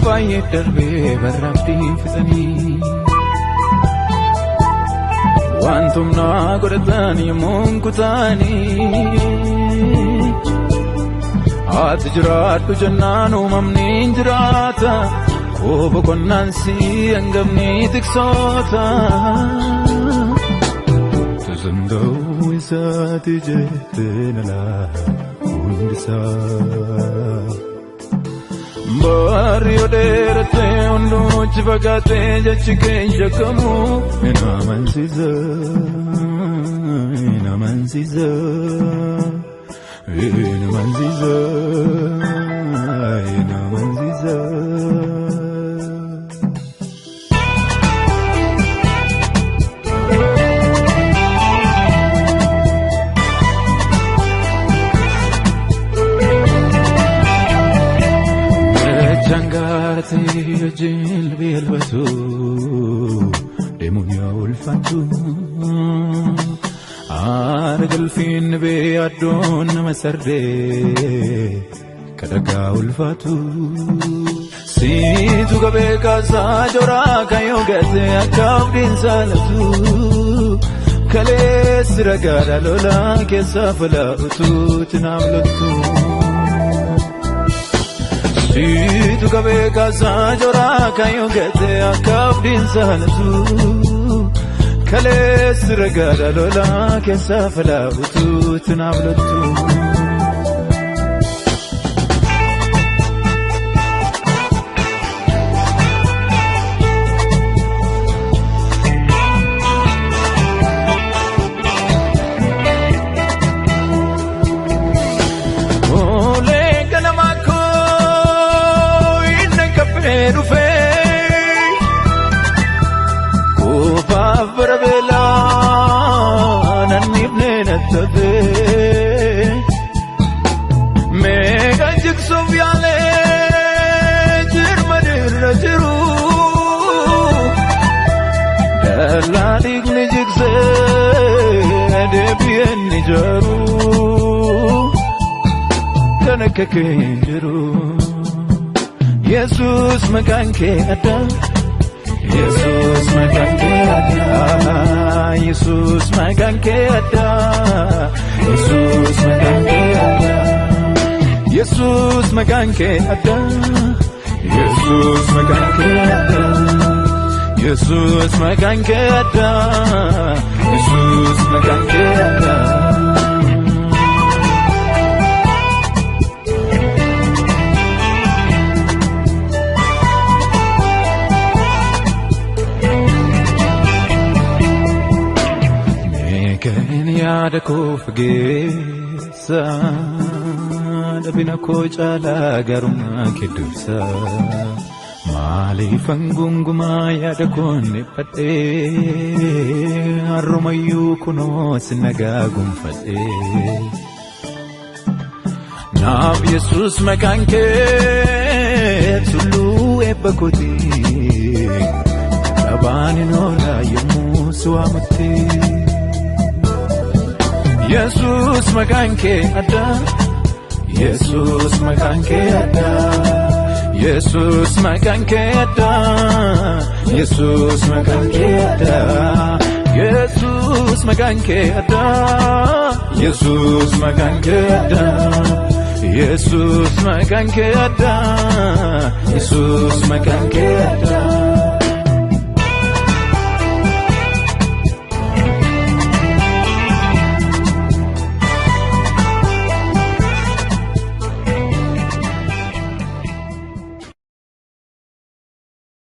باي دربي برفتي فتني وانتم ناقرتاني منكتاني أتجرات جنان وممنين جراتا كوب كنانسي أنقمني تكسوتا تزندو إساتي جهتنا لا وندسا Barrio derate onu chivagate jachike jakamu ina manziza ina manziza ina manziza ina manziza Jangarate jil bilbatu demunya ulfatu argal fin be adon masarde kadaga ulfatu situ gabe kaza jora kayo gate akabdin salatu kale siragara lola kesafala utu tinamlutu Situ kabe kaza jora kayo gate akabdin salatu kale siragara lola kesafala utu tinamlutu Mega jigso viale jirmadir jiru la digne jigse de bien nijaru kanakake jiru Jesus makanke ada Jesus makanke ada Jesus makanke ada Jesus makanke ada Jesus makanke ada Jesus makanke ada Jesus makanke ada Jesus makanke ada Kenya da kufgesa da bina ko chala garuma kidursa mali fangunguma ya da konne pate arumayu kuno sinaga gumfate nab Jesus makanke tulu ebakoti abani no la yemusu amate Jesus makanke ada Jesus makanke ada Jesus makanke ada Jesus makanke ada Jesus makanke ada Jesus makanke ada Jesus makanke ada Jesus makanke ada